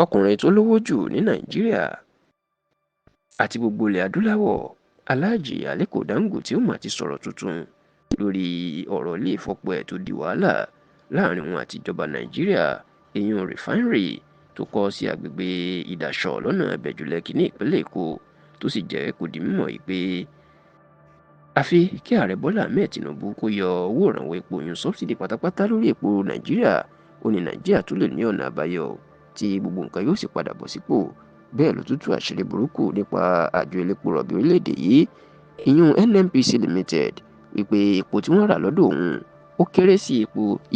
ọkùnrin tó lówó jù ní Nàìjíríà àti gbogbo ilẹ̀ adúláwọ̀ Alhaji Aliko Dangote ó mà ti sọ̀rọ̀ tuntun lórí ọ̀rọ̀ ilé ìfọpo ẹ̀ tó di wàhálà láàrin òun àti ìjọba Nàìjíríà, ìyẹn rìfáínírì tó kọ́ sí agbègbè Ìdàṣọ̀ lọ́nà Bẹ̀jú-Lẹ́kì ní ìpínlẹ̀ Èkó, tó sì jẹ́ kó di mímọ̀ pé àfi kí ààrẹ Bọ́lá Ahmed Tinubu kó yọ owó ìrànwọ́ epo yún sọ́bsidì pátápátá lórí epo Nàìjíríà, ó ní Nàìjíríà tó lè ní ọ̀nà àbáyọ tí gbogbo nǹkan yóò sì padà bọ̀ sípò. Bẹ́ẹ̀ ló tútù àṣírí burúkú nípa àjọ elépo rọ̀bì orílẹ̀-èdè yìí, ìyún NNPC Limited, wípé epo tí wọ́n rà lọ́dọ̀ òun ó kéré sí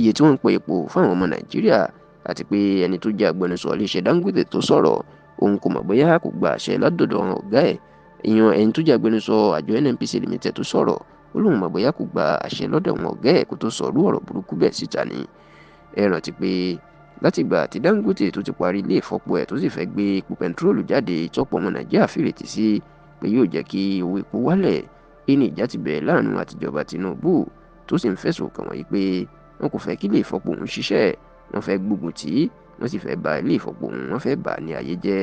iye tí wọ́n ń pe epo fáwọn ọmọ Nàìjíríà, àti pé ẹni tó jẹ́ agbẹnusọ iléeṣẹ́ Dangote tó sọ̀rọ̀, òun kò mọ̀ bóyá kò gba àṣẹ látọ̀dọ̀ àwọn ọ̀gá ẹ̀. ìyún ẹni tó jẹ́ agbẹnusọ àjọ NNPC Limited tó sọ̀rọ̀, ó lóun mọ̀ bóyá kò gba àṣẹ lọ́dọ̀ àwọn ọ̀gá ẹ̀ kó tó sọ irú ọ̀rọ̀ burúkú bẹ́ẹ̀ síta ni. Ẹ rántí pé látìgbà tí Dangote tó ti parí ilé ìfọpo ẹ̀ tó sì fẹ́ gbé epo bẹntiróòlù jáde, tọ́pọ̀ ọmọ Nàìjíríà fìrètí sí pé yóò jẹ́ kí owó epo wálẹ̀, ní ìjà ti bẹ̀rẹ̀ láàrin òun àtijọba Tinubu, tó sì ń fẹ̀sùn kàn wọ́n pé wọn kò fẹ́ kí ilé ìfọpo òun ṣiṣẹ́, wọ́n fẹ́ gbógun tì í, wọ́n sì fẹ́ ba ilé ìfọpo òun, wọ́n fẹ́ bà á ní ayé jẹ́.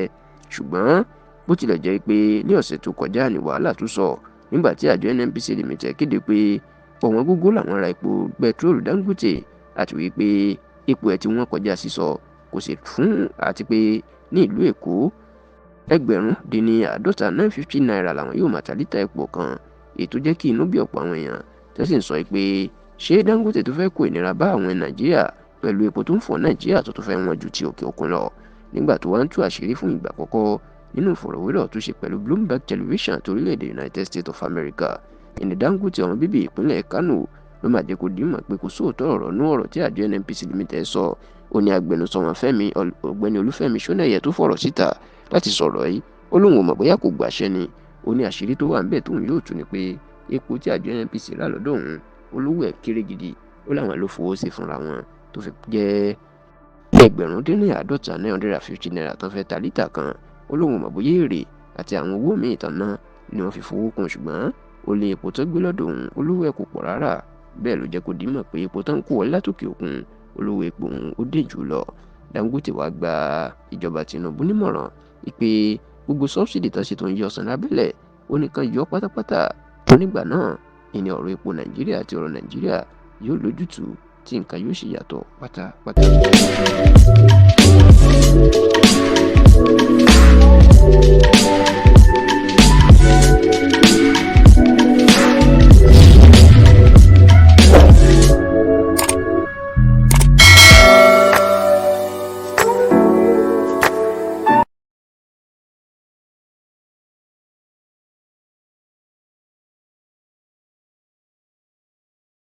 Ṣùgbọ́n bó tilẹ̀ jẹ́ pé ní ọ̀sẹ̀ tó kọjá ní wàhálà tún sọ nígbà tí àjọ NNPC Limited kéde pé ọ̀wọ́n gógó làwọn ra epo bẹtiróòlù Dangote, àti wípé epo ẹ̀ tí wọ́n kọjá sísọ kò sì fún, àti pé ní ìlú Èkó 50 naira làwọn yóò máa ta lítà epo kan, èyí tó jẹ́ kí inú bí ọ̀pọ̀ àwọn èèyàn tó sì ń sọ pé ṣé Dangote tó fẹ́ kó ìnira bá àwọn Nàìjíríà pẹ̀lú epo tó ń fọ Nàìjíríà tó fẹ́ wọ́n ju ti òkè òkun lọ. Nígbà tó wá ń tú àṣírí fún ìgbà àkọ́kọ́ nínú ìfọ̀rọ̀wérọ̀ tó ṣe pẹ̀lú Bloomberg Television torílẹ̀-èdè United States of America, ẹni Dangote ọmọ bíbí ìpínlẹ̀ Kano ló máa jẹ́ kó dìímọ̀ pé kò sóòótọ́ ọ̀rọ̀ nú ọ̀rọ̀ tí àjọ NNPC Limited sọ. Ó ní agbẹnusọ wọn ọ̀gbẹ́ni Olúfẹ́mi Ṣónẹ́yẹ tó fọ̀rọ̀ síta láti sọ̀rọ̀ yìí, ó lóun ò mọ̀ bóyá kò gbàṣẹ ni. Ó ní àṣírí tó wà ń bẹ̀ tóun yóò tú ni pé epo tí àjọ NNPC rà lọ́dọ̀ òun olówó ẹ̀ kéré gidi, ó láwọn ló fowó sí fúnra wọn tó fi jẹ́ 950 naira tán fẹ́ ta lítà kan. Ó lóun ò mọ̀ bóyá èrè àti àwọn owó míì tán náà ni wọ́n fi fowó kún, ṣùgbọ́n ó lé epo tó gbé lọ́dọ̀ òun olówó ẹ̀ kò pọ̀ rárá. Bẹ́ẹ̀ ló jẹ́ kó dìímọ̀ pé epo tán kó wọlé látòkè òkun olówó epo òun ó dín jù lọ. Dangote wá gba ìjọba Tinubu nímọ̀ràn pé gbogbo sọ́bsidì tán sì tó ń yọ ọ̀sán lábẹ́lẹ̀ ó nìkan yọ pátápátá. Nígbà náà ìní ọ̀rọ̀ epo Nàìjíríà àti ọ̀rọ̀ Nàìjíríà yóò lójútùú tí nǹkan yóò sì yàtọ̀ pátápátá.